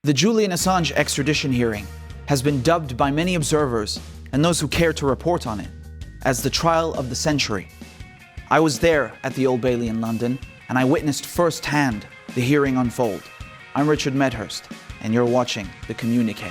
The Julian Assange extradition hearing has been dubbed by many observers and those who care to report on it as the trial of the century. I was there at the Old Bailey in London, and I witnessed firsthand the hearing unfold. I'm Richard Medhurst, and you're watching the Communiqué.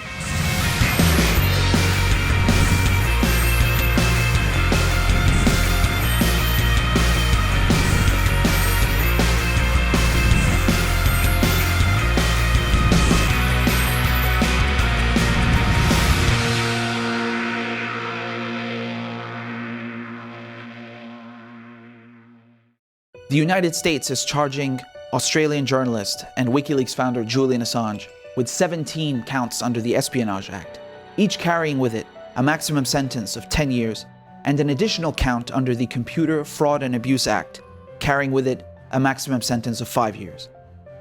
The United States is charging Australian journalist and WikiLeaks founder Julian Assange with 17 counts under the Espionage Act, each carrying with it a maximum sentence of 10 years and an additional count under the Computer Fraud and Abuse Act, carrying with it a maximum sentence of 5 years.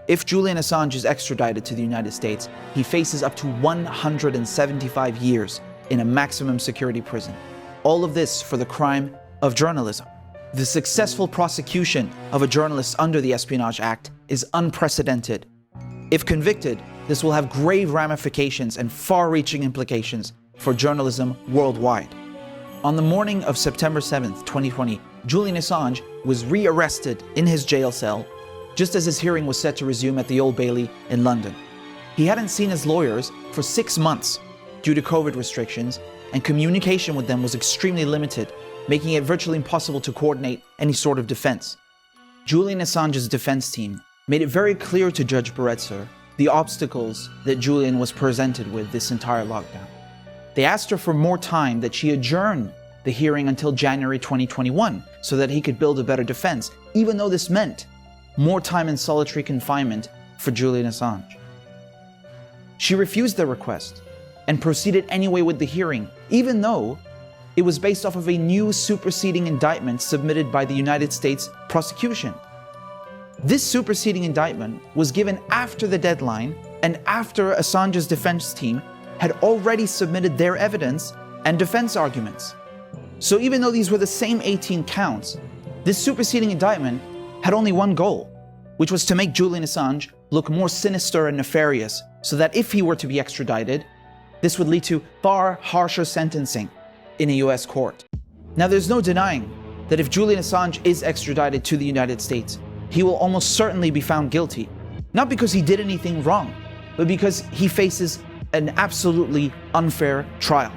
If Julian Assange is extradited to the United States, he faces up to 175 years in a maximum security prison. All of this for the crime of journalism. The successful prosecution of a journalist under the Espionage Act is unprecedented. If convicted, this will have grave ramifications and far-reaching implications for journalism worldwide. On the morning of September 7th, 2020, Julian Assange was re-arrested in his jail cell just as his hearing was set to resume at the Old Bailey in London. He hadn't seen his lawyers for 6 months due to COVID restrictions, and communication with them was extremely limited, making it virtually impossible to coordinate any sort of defense. Julian Assange's defense team made it very clear to Judge Baretzer the obstacles that Julian was presented with this entire lockdown. They asked her for more time, that she adjourn the hearing until January 2021 so that he could build a better defense, even though this meant more time in solitary confinement for Julian Assange. She refused their request and proceeded anyway with the hearing, even though it was based off of a new superseding indictment submitted by the United States prosecution. This superseding indictment was given after the deadline and after Assange's defense team had already submitted their evidence and defense arguments. So even though these were the same 18 counts, this superseding indictment had only one goal, which was to make Julian Assange look more sinister and nefarious, so that if he were to be extradited, this would lead to far harsher sentencing in a US court. Now, there's no denying that if Julian Assange is extradited to the United States, he will almost certainly be found guilty, not because he did anything wrong, but because he faces an absolutely unfair trial.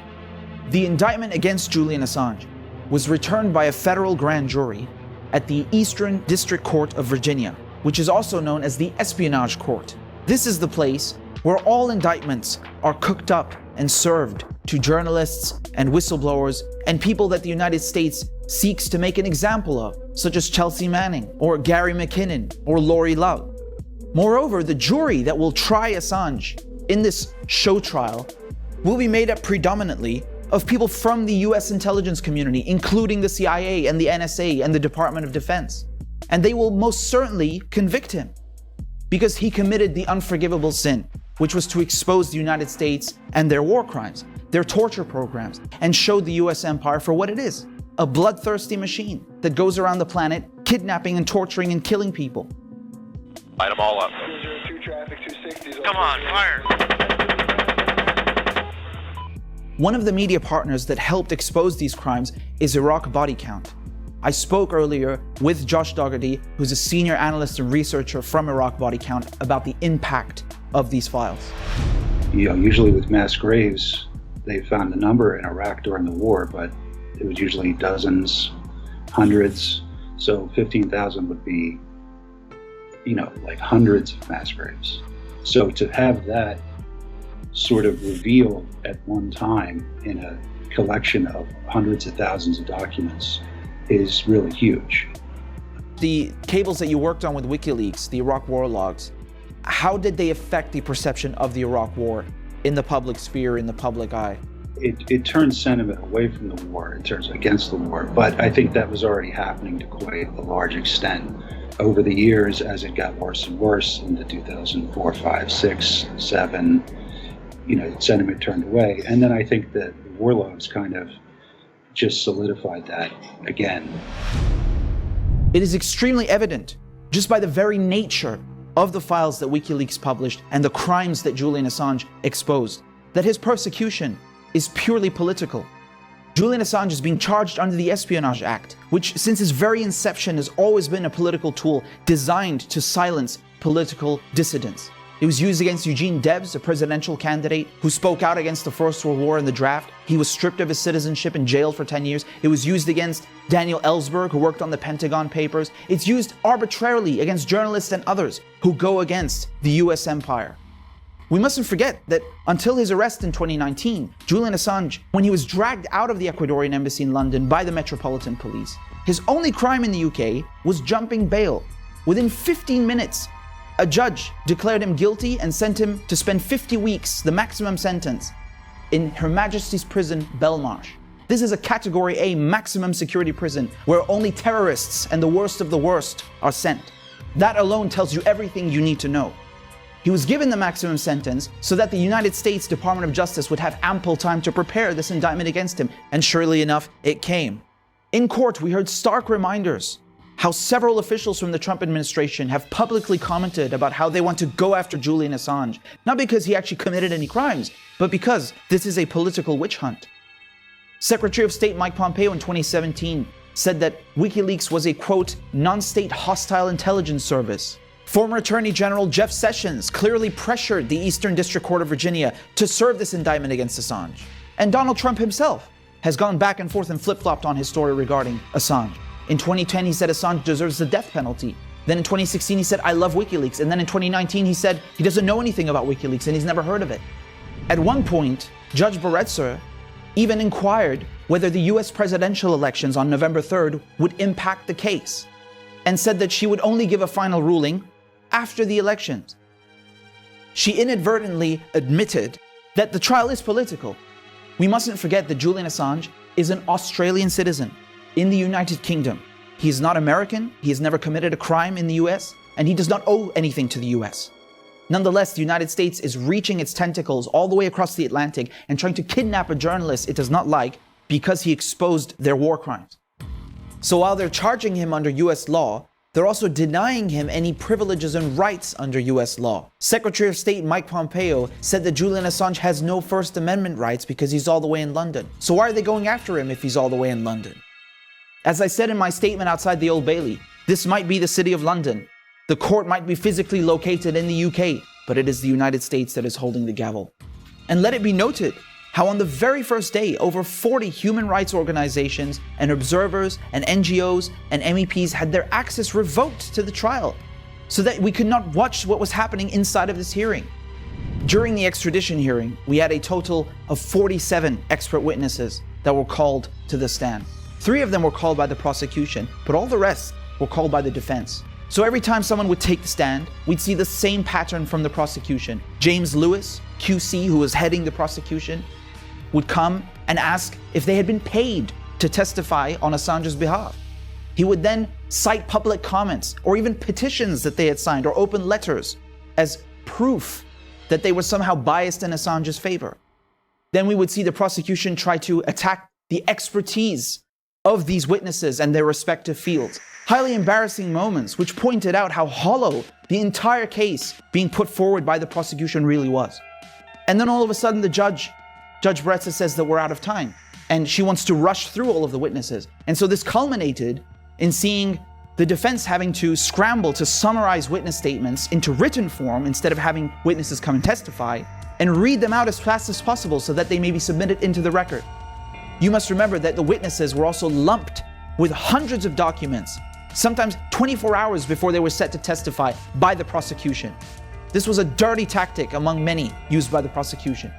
The indictment against Julian Assange was returned by a federal grand jury at the Eastern District Court of Virginia, which is also known as the Espionage Court. This is the place where all indictments are cooked up and served to journalists and whistleblowers and people that the United States seeks to make an example of, such as Chelsea Manning or Gary McKinnon or Lori Love. Moreover, the jury that will try Assange in this show trial will be made up predominantly of people from the US intelligence community, including the CIA and the NSA and the Department of Defense. And they will most certainly convict him because he committed the unforgivable sin, which was to expose the United States and their war crimes, their torture programs, and show the US empire for what it is, a bloodthirsty machine that goes around the planet kidnapping and torturing and killing people. Light them all up. Come on, fire! One of the media partners that helped expose these crimes is Iraq Body Count. I spoke earlier with Josh Dougherty, who's a senior analyst and researcher from Iraq Body Count, about the impact of these files. Usually with mass graves, they found the number in Iraq during the war, but it was usually dozens, hundreds. So 15,000 would be, like hundreds of mass graves. So to have that sort of revealed at one time in a collection of hundreds of thousands of documents is really huge. The cables that you worked on with WikiLeaks, the Iraq war logs, how did they affect the perception of the Iraq war in the public sphere, in the public eye? It turned sentiment away from the war, it turns against the war, but I think that was already happening to quite a large extent. Over the years, as it got worse and worse into 2004, 5, 6, 7, sentiment turned away. And then I think that the war logs kind of just solidified that again. It is extremely evident, just by the very nature of the files that WikiLeaks published and the crimes that Julian Assange exposed, that his persecution is purely political. Julian Assange is being charged under the Espionage Act, which since its very inception has always been a political tool designed to silence political dissidents. It was used against Eugene Debs, a presidential candidate who spoke out against the First World War in the draft. He was stripped of his citizenship and jailed for 10 years. It was used against Daniel Ellsberg, who worked on the Pentagon Papers. It's used arbitrarily against journalists and others who go against the US empire. We mustn't forget that until his arrest in 2019, Julian Assange, when he was dragged out of the Ecuadorian embassy in London by the Metropolitan Police, his only crime in the UK was jumping bail. Within 15 minutes, a judge declared him guilty and sent him to spend 50 weeks, the maximum sentence, in Her Majesty's Prison, Belmarsh. This is a Category A maximum security prison where only terrorists and the worst of the worst are sent. That alone tells you everything you need to know. He was given the maximum sentence so that the United States Department of Justice would have ample time to prepare this indictment against him, and surely enough, it came. In court, we heard stark reminders how several officials from the Trump administration have publicly commented about how they want to go after Julian Assange, not because he actually committed any crimes, but because this is a political witch hunt. Secretary of State Mike Pompeo in 2017 said that WikiLeaks was a, quote, non-state hostile intelligence service. Former Attorney General Jeff Sessions clearly pressured the Eastern District Court of Virginia to serve this indictment against Assange. And Donald Trump himself has gone back and forth and flip-flopped on his story regarding Assange. In 2010, he said Assange deserves the death penalty. Then in 2016, he said, I love WikiLeaks. And then in 2019, he said he doesn't know anything about WikiLeaks and he's never heard of it. At one point, Judge Barretzer even inquired whether the US presidential elections on November 3rd would impact the case, and said that she would only give a final ruling after the elections. She inadvertently admitted that the trial is political. We mustn't forget that Julian Assange is an Australian citizen in the United Kingdom. He is not American, he has never committed a crime in the US, and he does not owe anything to the US. Nonetheless, the United States is reaching its tentacles all the way across the Atlantic and trying to kidnap a journalist it does not like because he exposed their war crimes. So while they're charging him under US law, they're also denying him any privileges and rights under US law. Secretary of State Mike Pompeo said that Julian Assange has no First Amendment rights because he's all the way in London. So why are they going after him if he's all the way in London? As I said in my statement outside the Old Bailey, this might be the City of London. The court might be physically located in the UK, but it is the United States that is holding the gavel. And let it be noted how on the very first day, over 40 human rights organizations and observers and NGOs and MEPs had their access revoked to the trial so that we could not watch what was happening inside of this hearing. During the extradition hearing, we had a total of 47 expert witnesses that were called to the stand. 3 of them were called by the prosecution, but all the rest were called by the defense. So every time someone would take the stand, we'd see the same pattern from the prosecution. James Lewis, QC, who was heading the prosecution, would come and ask if they had been paid to testify on Assange's behalf. He would then cite public comments or even petitions that they had signed or open letters as proof that they were somehow biased in Assange's favor. Then we would see the prosecution try to attack the expertise of these witnesses and their respective fields. Highly embarrassing moments which pointed out how hollow the entire case being put forward by the prosecution really was. And then all of a sudden Judge Barretzer says that we're out of time and she wants to rush through all of the witnesses. And so this culminated in seeing the defense having to scramble to summarize witness statements into written form instead of having witnesses come and testify and read them out as fast as possible so that they may be submitted into the record. You must remember that the witnesses were also lumped with hundreds of documents, sometimes 24 hours before they were set to testify by the prosecution. This was a dirty tactic among many used by the prosecution.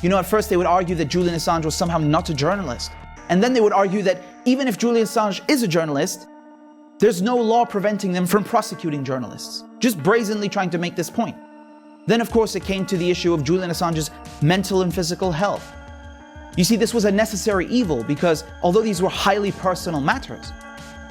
You know, at first they would argue that Julian Assange was somehow not a journalist. And then they would argue that even if Julian Assange is a journalist, there's no law preventing them from prosecuting journalists. Just brazenly trying to make this point. Then of course it came to the issue of Julian Assange's mental and physical health. You see, this was a necessary evil because although these were highly personal matters,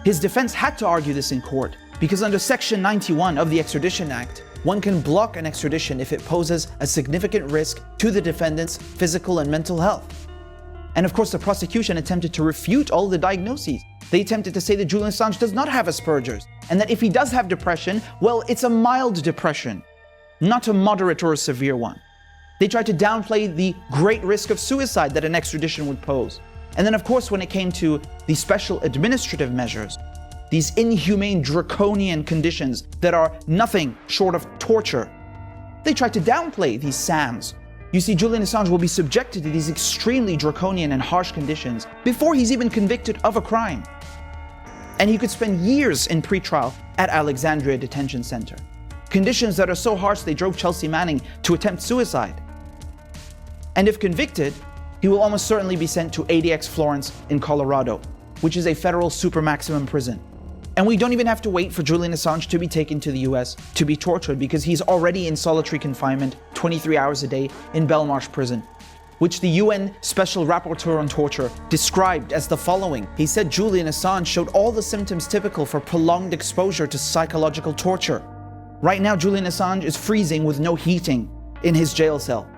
his defense had to argue this in court because under Section 91 of the Extradition Act, one can block an extradition if it poses a significant risk to the defendant's physical and mental health. And of course, the prosecution attempted to refute all the diagnoses. They attempted to say that Julian Assange does not have Asperger's and that if he does have depression, well, it's a mild depression, not a moderate or a severe one. They tried to downplay the great risk of suicide that an extradition would pose. And then, of course, when it came to the special administrative measures, these inhumane, draconian conditions that are nothing short of torture, they tried to downplay these SAMs. You see, Julian Assange will be subjected to these extremely draconian and harsh conditions before he's even convicted of a crime. And he could spend years in pretrial at Alexandria Detention Center. Conditions that are so harsh they drove Chelsea Manning to attempt suicide. And if convicted, he will almost certainly be sent to ADX Florence in Colorado, which is a federal super maximum prison. And we don't even have to wait for Julian Assange to be taken to the US to be tortured, because he's already in solitary confinement 23 hours a day in Belmarsh prison, which the UN Special Rapporteur on Torture described as the following. He said Julian Assange showed all the symptoms typical for prolonged exposure to psychological torture. Right now, Julian Assange is freezing with no heating in his jail cell.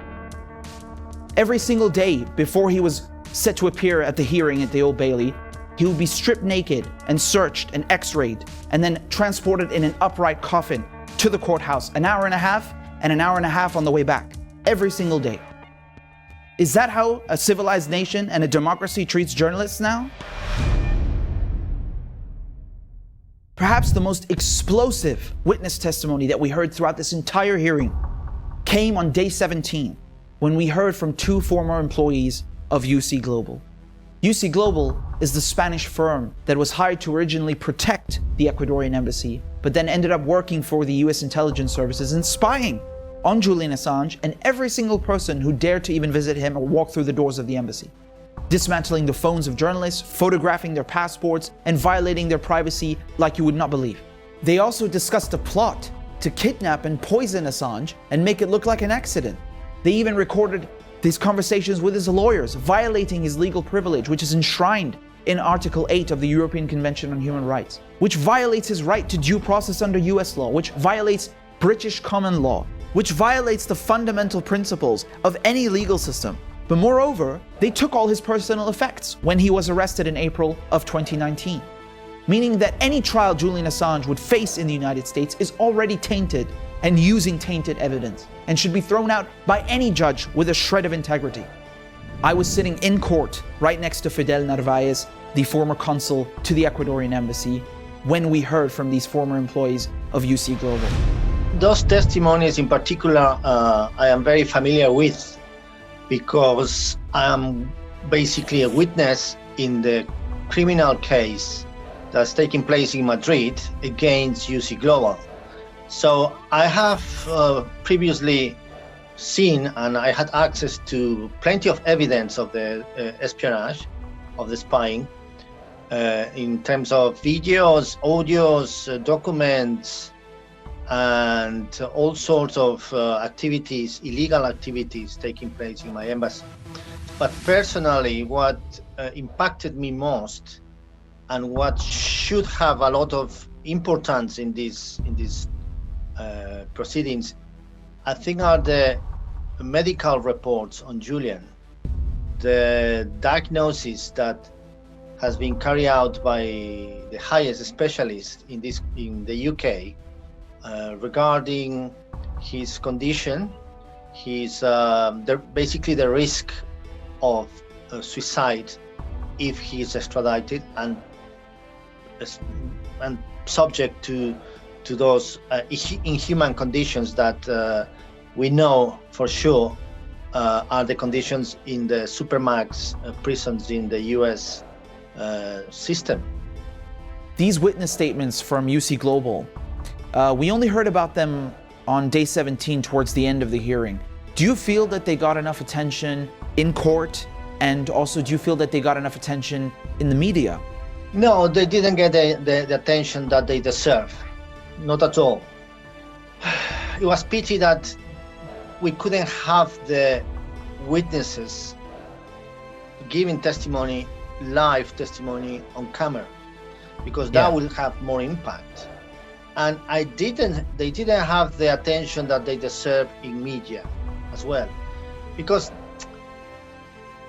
Every single day before he was set to appear at the hearing at the Old Bailey, he would be stripped naked and searched and x-rayed and then transported in an upright coffin to the courthouse, an hour and a half on the way back, every single day. Is that how a civilized nation and a democracy treats journalists now? Perhaps the most explosive witness testimony that we heard throughout this entire hearing came on day 17, when we heard from two former employees of UC Global. UC Global is the Spanish firm that was hired to originally protect the Ecuadorian embassy, but then ended up working for the US intelligence services and spying on Julian Assange and every single person who dared to even visit him or walk through the doors of the embassy, dismantling the phones of journalists, photographing their passports, and violating their privacy like you would not believe. They also discussed a plot to kidnap and poison Assange and make it look like an accident. They even recorded these conversations with his lawyers, violating his legal privilege, which is enshrined in Article 8 of the European Convention on Human Rights, which violates his right to due process under US law, which violates British common law, which violates the fundamental principles of any legal system. But moreover, they took all his personal effects when he was arrested in April of 2019, meaning that any trial Julian Assange would face in the United States is already tainted and using tainted evidence, and should be thrown out by any judge with a shred of integrity. I was sitting in court right next to Fidel Narvaez, the former consul to the Ecuadorian embassy, when we heard from these former employees of UC Global. Those testimonies in particular, I am very familiar with, because I am basically a witness in the criminal case that's taking place in Madrid against UC Global. So I have previously seen, and I had access to plenty of evidence of the espionage, of the spying, in terms of videos, audios, documents, and all sorts of activities, illegal activities taking place in my embassy. But personally, what impacted me most, and what should have a lot of importance in these proceedings, I think, are the medical reports on Julian, the diagnosis that has been carried out by the highest specialist in the UK regarding his condition, basically the risk of suicide if he is extradited and subject to those inhuman conditions that we know for sure are the conditions in the supermax prisons in the US system. These witness statements from UC Global, we only heard about them on day 17 towards the end of the hearing. Do you feel that they got enough attention in court? And also, do you feel that they got enough attention in the media? No, they didn't get the attention that they deserve. Not at all. It was pity that we couldn't have the witnesses giving testimony, live testimony on camera, because that will have more impact. And they didn't have the attention that they deserve in media as well, because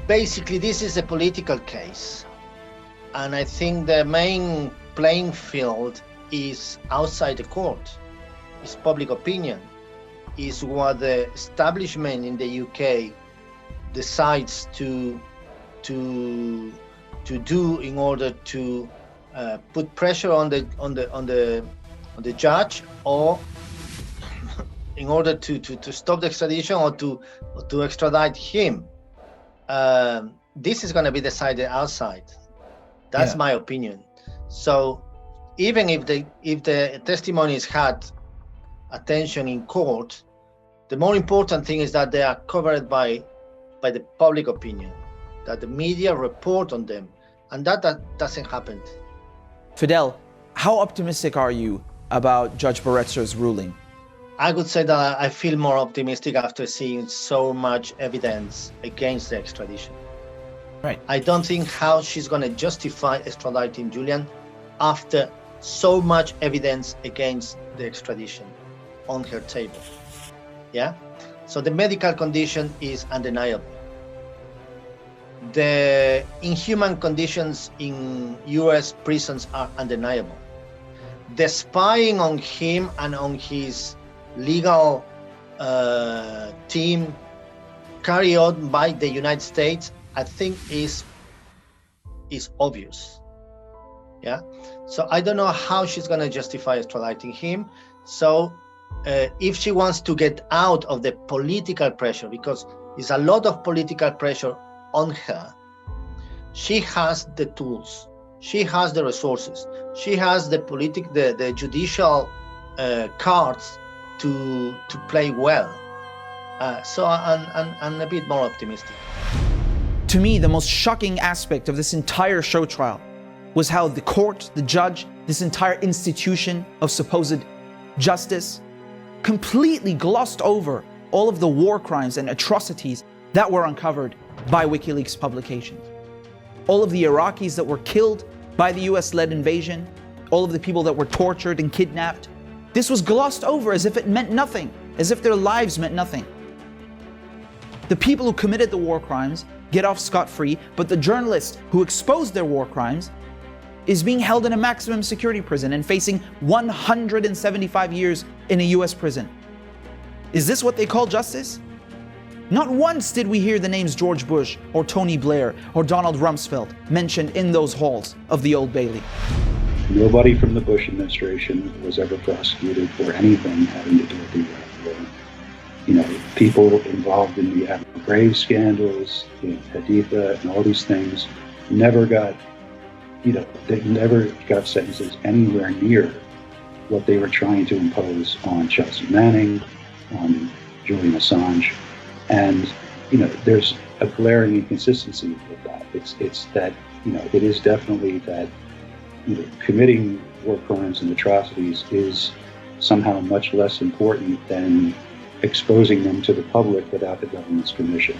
basically this is a political case, and I think the main playing field is outside the court, is public opinion, is what the establishment in the UK decides to do in order to put pressure on the judge, or in order to stop the extradition or to extradite him. This is going to be decided outside. That's my opinion. So even if the testimonies had attention in court, the more important thing is that they are covered by the public opinion, that the media report on them, and that doesn't happen. Fidel, how optimistic are you about Judge Barretzer's ruling? I would say that I feel more optimistic after seeing so much evidence against the extradition. Right. I don't think how she's going to justify extraditing Julian after so much evidence against the extradition on her table. Yeah? So the medical condition is undeniable. The inhuman conditions in US prisons are undeniable. The spying on him and on his legal team carried out by the United States, I think is obvious. Yeah. So I don't know how she's going to justify extraditing him. So if she wants to get out of the political pressure, because there's a lot of political pressure on her, she has the tools, she has the resources, she has the judicial cards to play well. So I'm a bit more optimistic. To me, the most shocking aspect of this entire show trial was how the court, the judge, this entire institution of supposed justice completely glossed over all of the war crimes and atrocities that were uncovered by WikiLeaks publications. All of the Iraqis that were killed by the US-led invasion, all of the people that were tortured and kidnapped, this was glossed over as if it meant nothing, as if their lives meant nothing. The people who committed the war crimes get off scot-free, but the journalist who exposed their war crimes is being held in a maximum security prison and facing 175 years in a US prison. Is this what they call justice? Not once did we hear the names George Bush or Tony Blair or Donald Rumsfeld mentioned in those halls of the Old Bailey. Nobody from the Bush administration was ever prosecuted for anything having to do with the Iraq War. You know, people involved in the Abu Ghraib scandals, Haditha, and all these things never got, they never got sentences anywhere near what they were trying to impose on Chelsea Manning, on Julian Assange. And, there's a glaring inconsistency with that. It's that, it is definitely that, committing war crimes and atrocities is somehow much less important than exposing them to the public without the government's permission.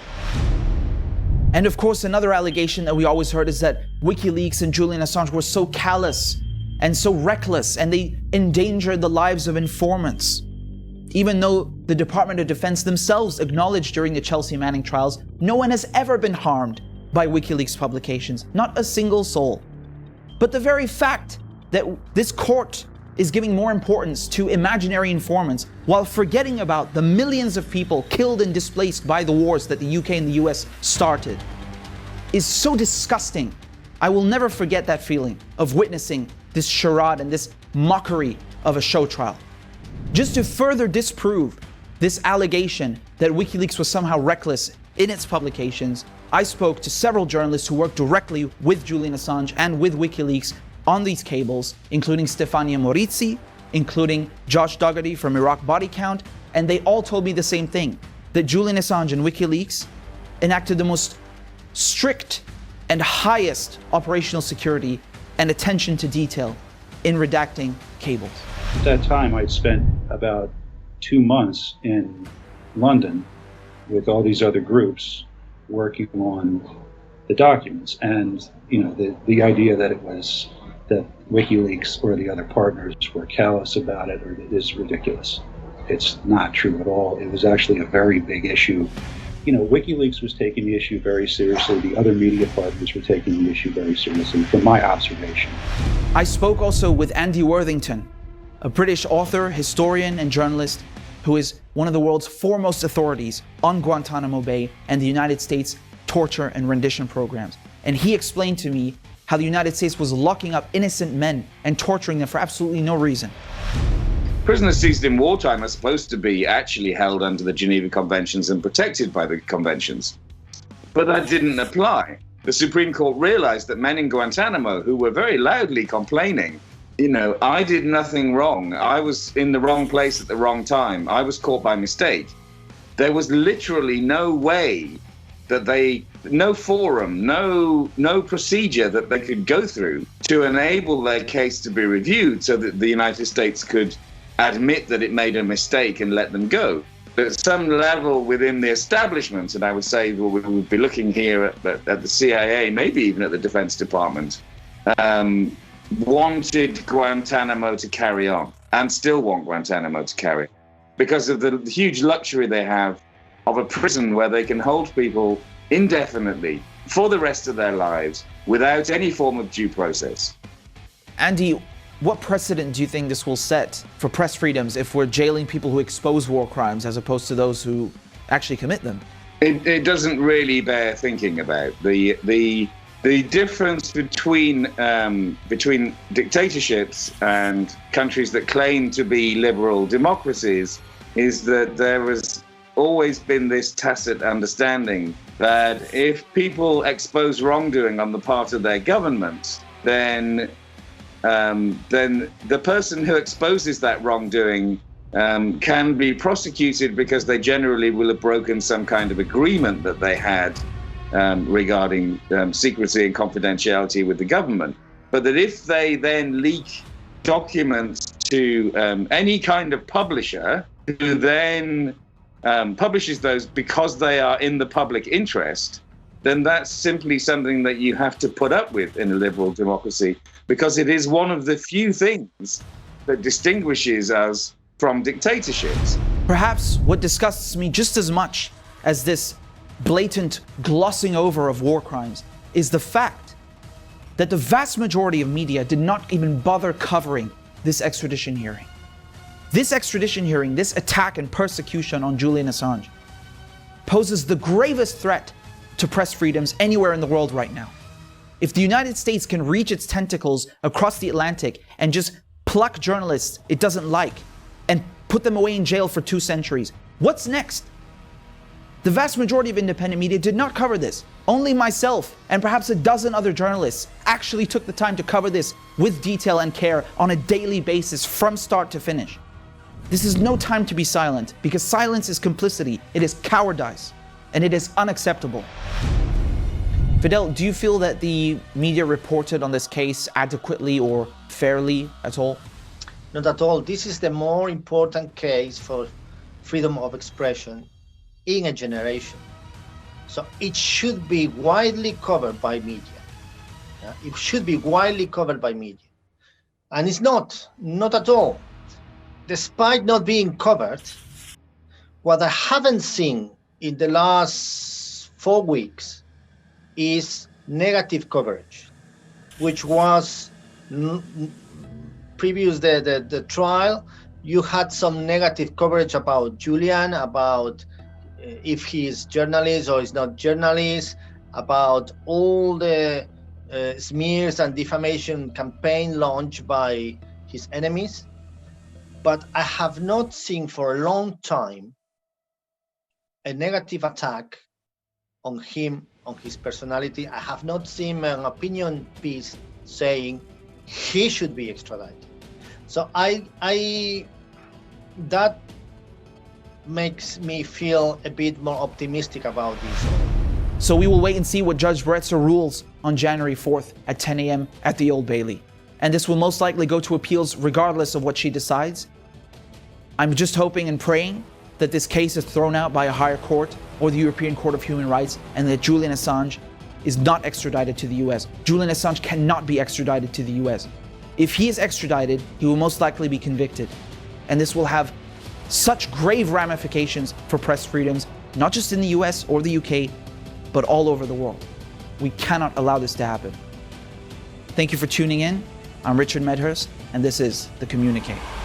And of course, another allegation that we always heard is that WikiLeaks and Julian Assange were so callous and so reckless, and they endangered the lives of informants. Even though the Department of Defense themselves acknowledged during the Chelsea Manning trials, no one has ever been harmed by WikiLeaks publications, not a single soul. But the very fact that this court is giving more importance to imaginary informants while forgetting about the millions of people killed and displaced by the wars that the UK and the US started is so disgusting. I will never forget that feeling of witnessing this charade and this mockery of a show trial. Just to further disprove this allegation that WikiLeaks was somehow reckless in its publications, I spoke to several journalists who worked directly with Julian Assange and with WikiLeaks on these cables, including Stefania Morizzi, including Josh Dougherty from Iraq Body Count, and they all told me the same thing, that Julian Assange and WikiLeaks enacted the most strict and highest operational security and attention to detail in redacting cables. At that time, I'd spent about 2 months in London with all these other groups working on the documents, and the idea that it was that WikiLeaks or the other partners were callous about it is ridiculous. It's not true at all. It was actually a very big issue WikiLeaks was taking the issue very seriously. The other media partners were taking the issue very seriously, from my observation. I spoke also with Andy Worthington, a British author, historian, and journalist who is one of the world's foremost authorities on Guantanamo Bay and the United States torture and rendition programs. And he explained to me how the United States was locking up innocent men and torturing them for absolutely no reason. Prisoners seized in wartime are supposed to be actually held under the Geneva Conventions and protected by the conventions. But that didn't apply. The Supreme Court realized that men in Guantanamo who were very loudly complaining, I did nothing wrong. I was in the wrong place at the wrong time. I was caught by mistake. There was literally no way that no forum, no procedure that they could go through to enable their case to be reviewed so that the United States could admit that it made a mistake and let them go. But at some level within the establishment, and I would say we would be looking here at the CIA, maybe even at the Defense Department, wanted Guantanamo to carry on and still want Guantanamo to carry on because of the huge luxury they have of a prison where they can hold people indefinitely for the rest of their lives without any form of due process. Andy, what precedent do you think this will set for press freedoms if we're jailing people who expose war crimes as opposed to those who actually commit them? It doesn't really bear thinking about. The difference between dictatorships and countries that claim to be liberal democracies is that there has always been this tacit understanding that if people expose wrongdoing on the part of their government, then the person who exposes that wrongdoing can be prosecuted because they generally will have broken some kind of agreement that they had regarding secrecy and confidentiality with the government. But that if they then leak documents to any kind of publisher who then publishes those because they are in the public interest, then that's simply something that you have to put up with in a liberal democracy, because it is one of the few things that distinguishes us from dictatorships. Perhaps what disgusts me just as much as this blatant glossing over of war crimes is the fact that the vast majority of media did not even bother covering this extradition hearing. This extradition hearing, this attack and persecution on Julian Assange, poses the gravest threat to press freedoms anywhere in the world right now. If the United States can reach its tentacles across the Atlantic and just pluck journalists it doesn't like and put them away in jail for 2 centuries, what's next? The vast majority of independent media did not cover this. Only myself and perhaps a dozen other journalists actually took the time to cover this with detail and care on a daily basis from start to finish. This is no time to be silent, because silence is complicity, it is cowardice, and it is unacceptable. Fidel, do you feel that the media reported on this case adequately or fairly at all? Not at all. This is the more important case for freedom of expression in a generation. So it should be widely covered by media. Yeah? It should be widely covered by media. And it's not at all. Despite not being covered, what I haven't seen in the last 4 weeks is negative coverage, which was previous the trial. You had some negative coverage about Julian, about if he is journalist or is not journalist, about all the smears and defamation campaign launched by his enemies. But I have not seen for a long time a negative attack on him, on his personality. I have not seen an opinion piece saying he should be extradited. So that makes me feel a bit more optimistic about this. So we will wait and see what Judge Bretzer rules on January 4th at 10 a.m. at the Old Bailey. And this will most likely go to appeals regardless of what she decides. I'm just hoping and praying that this case is thrown out by a higher court or the European Court of Human Rights, and that Julian Assange is not extradited to the US. Julian Assange cannot be extradited to the US. If he is extradited, he will most likely be convicted. And this will have such grave ramifications for press freedoms not just in the US or the UK, but all over the world. We cannot allow this to happen. Thank you for tuning in. I'm Richard Medhurst, and this is the Communiqué.